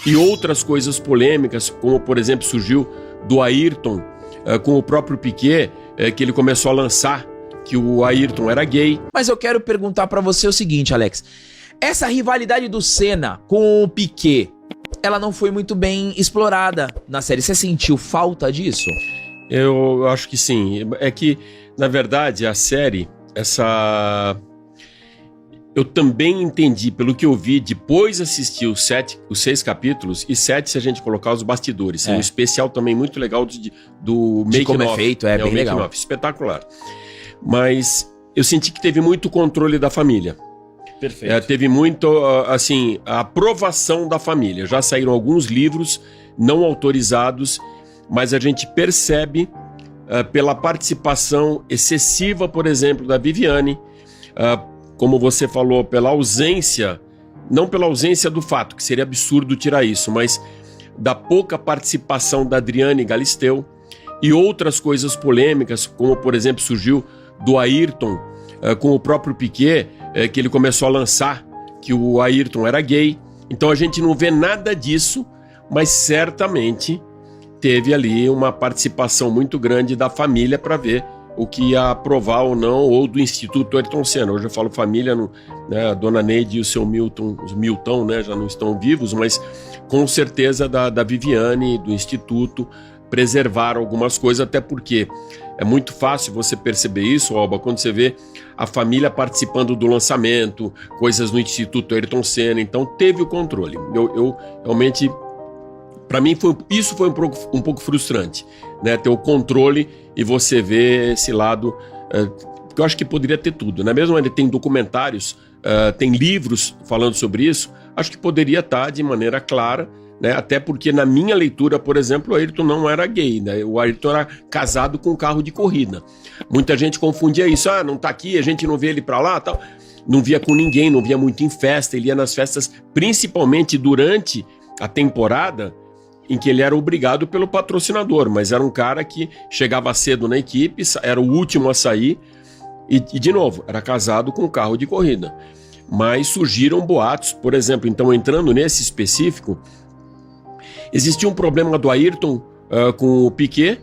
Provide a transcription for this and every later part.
e outras coisas polêmicas, como por exemplo surgiu do Ayrton com o próprio Piquet, que ele começou a lançar que o Ayrton era gay. Mas eu quero perguntar pra você o seguinte, Alex. Essa rivalidade do Senna com o Piquet, ela não foi muito bem explorada na série. Você sentiu falta disso? Eu acho que sim. É que, na verdade, a série, eu também entendi, pelo que eu vi, depois assisti os 6 capítulos, e 7 se a gente colocar os bastidores. Tem um especial também muito legal do Making como é feito, bem legal. Espetacular. Mas eu senti que teve muito controle da família. Perfeito. Teve muito, assim, a aprovação da família. Já saíram alguns livros não autorizados, mas a gente percebe pela participação excessiva, por exemplo, da Viviane, como você falou, pela ausência, não pela ausência do fato, que seria absurdo tirar isso, mas da pouca participação da Adriane Galisteu e outras coisas polêmicas, como, por exemplo, surgiu do Ayrton com o próprio Piquet, que ele começou a lançar que o Ayrton era gay. Então a gente não vê nada disso, mas certamente teve ali uma participação muito grande da família para ver o que ia aprovar ou não, ou do Instituto Ayrton Senna. Hoje eu falo família, né, a dona Neide e o seu Milton, os Milton, né, já não estão vivos, mas com certeza da Viviane, do Instituto, preservaram algumas coisas, até porque é muito fácil você perceber isso, Alba, quando você vê a família participando do lançamento, coisas no Instituto Ayrton Senna, então teve o controle. Eu realmente, para mim, isso foi um pouco frustrante, né? Ter o controle e você ver esse lado, que eu acho que poderia ter tudo, né? Mesmo ele tem documentários, tem livros falando sobre isso, acho que poderia estar de maneira clara, né? Até porque na minha leitura, por exemplo, o Ayrton não era gay, né? O Ayrton era casado com um carro de corrida. Muita gente confundia isso, não tá aqui, a gente não vê ele pra lá, tal. Não via com ninguém, não via muito em festa, ele ia nas festas, principalmente durante a temporada em que ele era obrigado pelo patrocinador, mas era um cara que chegava cedo na equipe, era o último a sair e de novo, era casado com um carro de corrida. Mas surgiram boatos, por exemplo, então entrando nesse específico, existia um problema do Ayrton com o Piquet,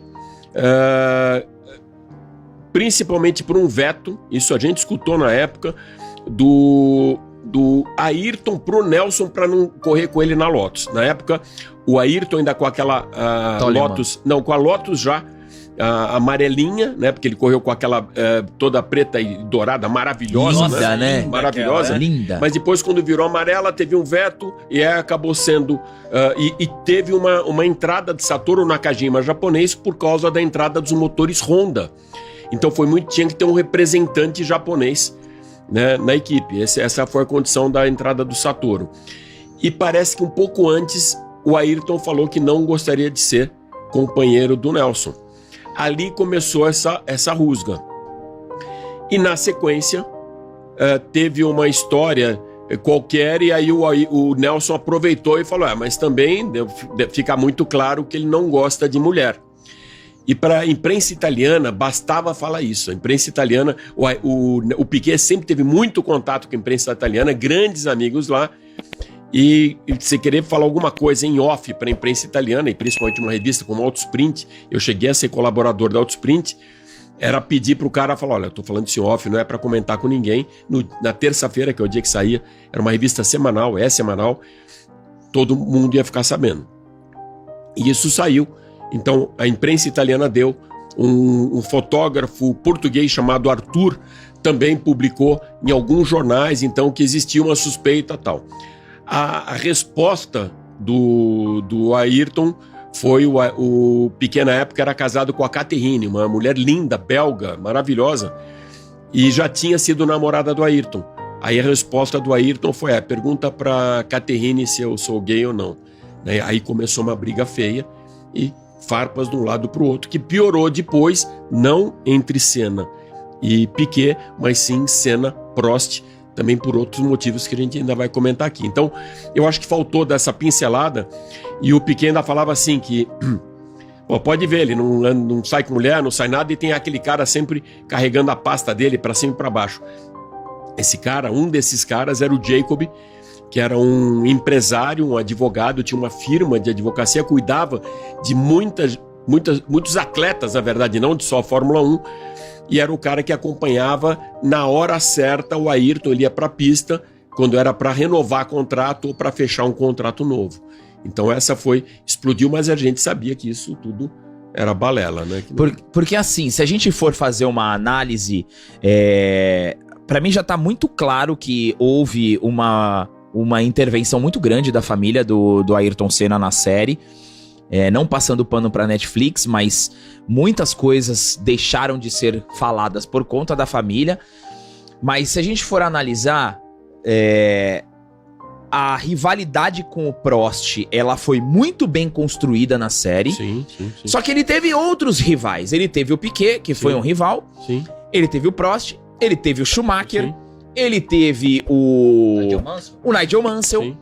principalmente por um veto, isso a gente escutou na época, do Ayrton pro Nelson para não correr com ele na Lotus. Na época, o Ayrton ainda com aquela Lotus, não, com a Lotus já amarelinha, né? Porque ele correu com aquela toda preta e dourada, maravilhosa, linda, né? Maravilhosa, linda. Mas depois, quando virou amarela, teve um veto e acabou sendo e teve uma entrada de Satoru Nakajima japonês por causa da entrada dos motores Honda. Então tinha que ter um representante japonês, né, na equipe. Essa foi a condição da entrada do Satoru. E parece que um pouco antes o Ayrton falou que não gostaria de ser companheiro do Nelson. Ali começou essa rusga. E na sequência teve uma história qualquer e aí o Nelson aproveitou e falou, mas também fica muito claro que ele não gosta de mulher. E para a imprensa italiana bastava falar isso. A imprensa italiana, o Piquet sempre teve muito contato com a imprensa italiana, grandes amigos lá. E se querer falar alguma coisa em off para a imprensa italiana, e principalmente uma revista como Autosprint, eu cheguei a ser colaborador da Autosprint, era pedir para o cara falar, olha, eu estou falando isso em off, não é para comentar com ninguém. Na terça-feira, que é o dia que saía, era uma revista semanal, semanal, todo mundo ia ficar sabendo. E isso saiu. Então a imprensa italiana deu, um fotógrafo português chamado Arthur também publicou em alguns jornais, então, que existia uma suspeita tal. A resposta do Ayrton foi o Piquet na época era casado com a Catherine, uma mulher linda, belga, maravilhosa, e já tinha sido namorada do Ayrton. Aí a resposta do Ayrton foi, pergunta pra Catherine se eu sou gay ou não. Aí começou uma briga feia e farpas de um lado para o outro, que piorou depois, não entre Senna e Piquet, mas sim Senna-Prost, também por outros motivos que a gente ainda vai comentar aqui. Então, eu acho que faltou dessa pincelada, e o Piquet ainda falava assim que, pode ver, ele não sai com mulher, não sai nada, e tem aquele cara sempre carregando a pasta dele para cima e para baixo. Esse cara, um desses caras era o Jacob, que era um empresário, um advogado, tinha uma firma de advocacia, cuidava de muitos atletas, na verdade, não de só a Fórmula 1, e era o cara que acompanhava na hora certa o Ayrton. Ele ia para a pista quando era para renovar contrato ou para fechar um contrato novo. Então essa explodiu, mas a gente sabia que isso tudo era balela, né? Porque assim, se a gente for fazer uma análise, para mim já tá muito claro que houve uma intervenção muito grande da família do Ayrton Senna na série. Não passando pano pra Netflix, mas muitas coisas deixaram de ser faladas por conta da família. Mas se a gente for analisar, a rivalidade com o Prost, ela foi muito bem construída na série. Sim. Só que ele teve outros rivais. Ele teve o Piquet, que foi um rival. Sim. Ele teve o Prost, ele teve o Schumacher, Sim. ele teve o Nigel Mansell. Sim.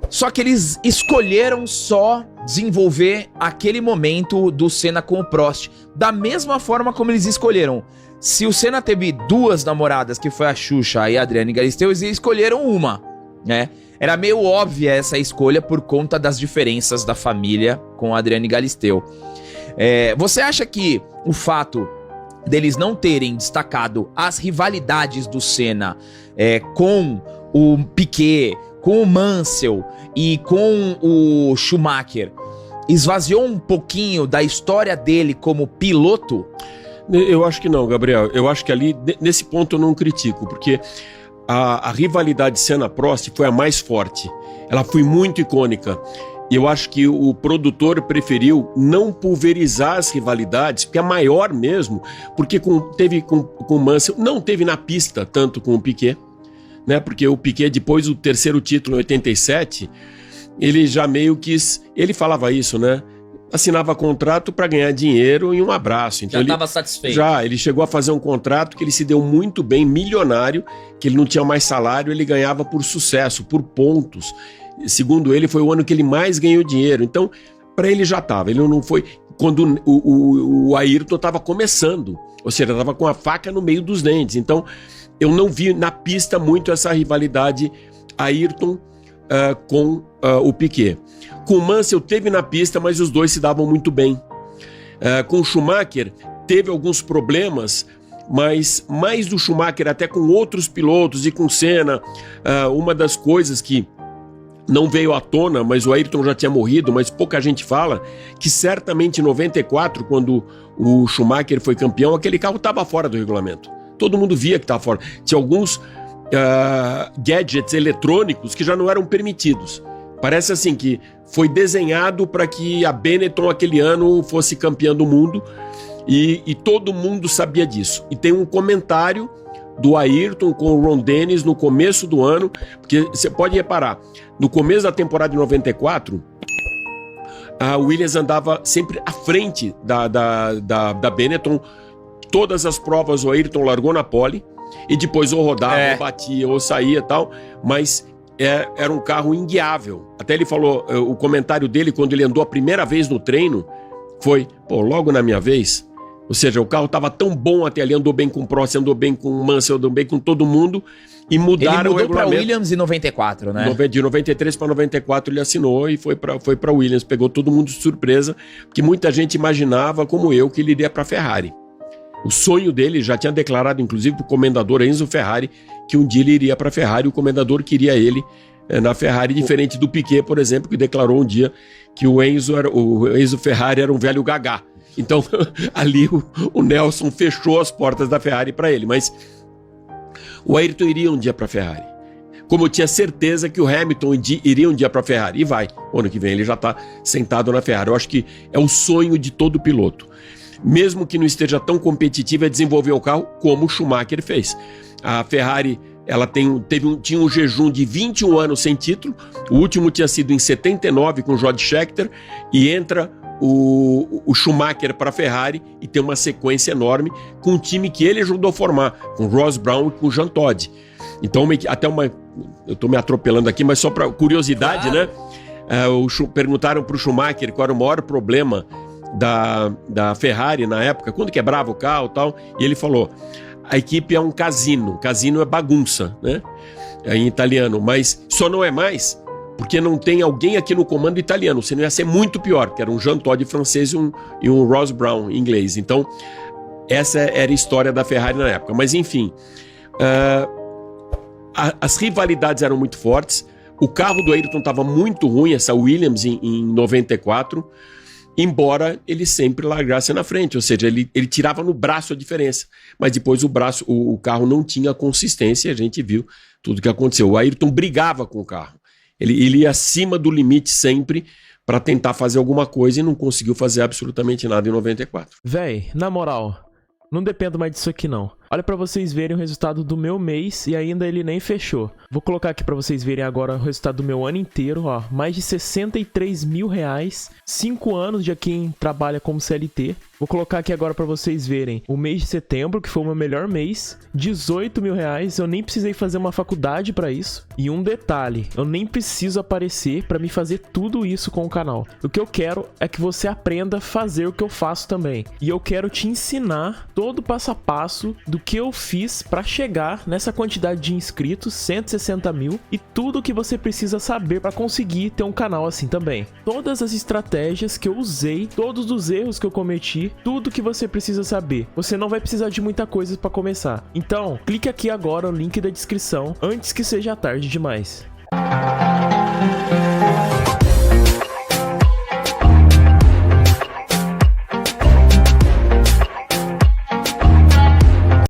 Só que eles escolheram só desenvolver aquele momento do Senna com o Prost. Da mesma forma como eles escolheram. Se o Senna teve 2 namoradas, que foi a Xuxa e a Adriane Galisteu, eles escolheram uma, né? Era meio óbvia essa escolha por conta das diferenças da família com a Adriane Galisteu. Você acha que o fato deles não terem destacado as rivalidades do Senna com o Piquet, com o Mansell e com o Schumacher, esvaziou um pouquinho da história dele como piloto? Eu acho que não, Gabriel. Eu acho que ali, nesse ponto eu não critico, porque a rivalidade Senna-Prost foi a mais forte. Ela foi muito icônica. E eu acho que o produtor preferiu não pulverizar as rivalidades, porque é maior mesmo, porque teve com o Mansell, não teve na pista tanto com o Piquet, né? Porque o Piquet, depois do terceiro título em 87, ele já meio quis... Ele falava isso, né? Assinava contrato para ganhar dinheiro e um abraço. Então já estava satisfeito. Ele chegou a fazer um contrato que ele se deu muito bem, milionário, que ele não tinha mais salário, ele ganhava por sucesso, por pontos. Segundo ele, foi o ano que ele mais ganhou dinheiro. Então, para ele já estava. Ele não foi... Quando o Ayrton estava começando, ou seja, estava com a faca no meio dos dentes. Então, eu não vi na pista muito essa rivalidade Ayrton com o Piquet. Com o Mansell teve na pista, mas os dois se davam muito bem. Com o Schumacher teve alguns problemas, mas mais do Schumacher até com outros pilotos e com Senna. Uma das coisas que não veio à tona, mas o Ayrton já tinha morrido, mas pouca gente fala, que certamente em 94, quando o Schumacher foi campeão, aquele carro estava fora do regulamento. Todo mundo via que estava fora. Tinha alguns gadgets eletrônicos que já não eram permitidos. Parece assim que foi desenhado para que a Benetton aquele ano fosse campeã do mundo e todo mundo sabia disso. E tem um comentário do Ayrton com o Ron Dennis no começo do ano, porque você pode reparar, no começo da temporada de 94, a Williams andava sempre à frente da Benetton. Todas as provas o Ayrton largou na pole e depois ou rodava, ou batia, ou saía e tal, mas era um carro inguiável. Até ele falou, o comentário dele quando ele andou a primeira vez no treino foi, logo na minha vez. Ou seja, o carro estava tão bom até ali, andou bem com o Prost, andou bem com o Mansell, andou bem com todo mundo, e mudaram o regulamento. Ele mudou para Williams em 94, né? De 93 para 94 ele assinou e foi para Williams, pegou todo mundo de surpresa, porque muita gente imaginava, como eu, que ele iria para a Ferrari. O sonho dele, já tinha declarado, inclusive, para o comendador Enzo Ferrari, que um dia ele iria para a Ferrari, o comendador queria ele na Ferrari, diferente do Piquet, por exemplo, que declarou um dia que o Enzo Ferrari era um velho gagá. Então, ali o Nelson fechou as portas da Ferrari para ele. Mas o Ayrton iria um dia para a Ferrari. Como eu tinha certeza que o Hamilton iria um dia para a Ferrari. E vai. Ano que vem ele já está sentado na Ferrari. Eu acho que é o sonho de todo piloto. Mesmo que não esteja tão competitiva, é desenvolver o carro como o Schumacher fez. A Ferrari tinha um jejum de 21 anos sem título. O último tinha sido em 79 com o Jody Scheckter. E entra o Schumacher para a Ferrari e tem uma sequência enorme com um time que ele ajudou a formar, com Ross Brown e com Jean Todt. Então, eu estou me atropelando aqui, mas só para curiosidade, claro, né? Perguntaram para o Schumacher qual era o maior problema da Ferrari na época, quando quebrava o carro e tal, e ele falou: a equipe é um casino é bagunça, né? em italiano, mas só não é mais porque não tem alguém aqui no comando italiano, senão ia ser muito pior, porque era um Jean Todt francês e um Ross Brown inglês. Então, essa era a história da Ferrari na época. Mas, enfim, as rivalidades eram muito fortes. O carro do Ayrton estava muito ruim, essa Williams, em 94, embora ele sempre largasse na frente, ou seja, ele tirava no braço a diferença, mas depois o carro não tinha consistência e a gente viu tudo que aconteceu. O Ayrton brigava com o carro, ele ia acima do limite sempre para tentar fazer alguma coisa e não conseguiu fazer absolutamente nada em 94. Véi, na moral, não dependo mais disso aqui não. Olha pra vocês verem o resultado do meu mês e ainda ele nem fechou. Vou colocar aqui pra vocês verem agora o resultado do meu ano inteiro, ó. Mais de 63 mil reais, 5 anos de quem trabalha como CLT. Vou colocar aqui agora pra vocês verem o mês de setembro, que foi o meu melhor mês. 18 mil reais, eu nem precisei fazer uma faculdade pra isso. E um detalhe, eu nem preciso aparecer pra me fazer tudo isso com o canal. O que eu quero é que você aprenda a fazer o que eu faço também. E eu quero te ensinar todo o passo a passo do que eu fiz para chegar nessa quantidade de inscritos, 160 mil, e tudo o que você precisa saber para conseguir ter um canal assim também. Todas as estratégias que eu usei, todos os erros que eu cometi, tudo que você precisa saber. Você não vai precisar de muita coisa para começar. Então, clique aqui agora no link da descrição, antes que seja tarde demais.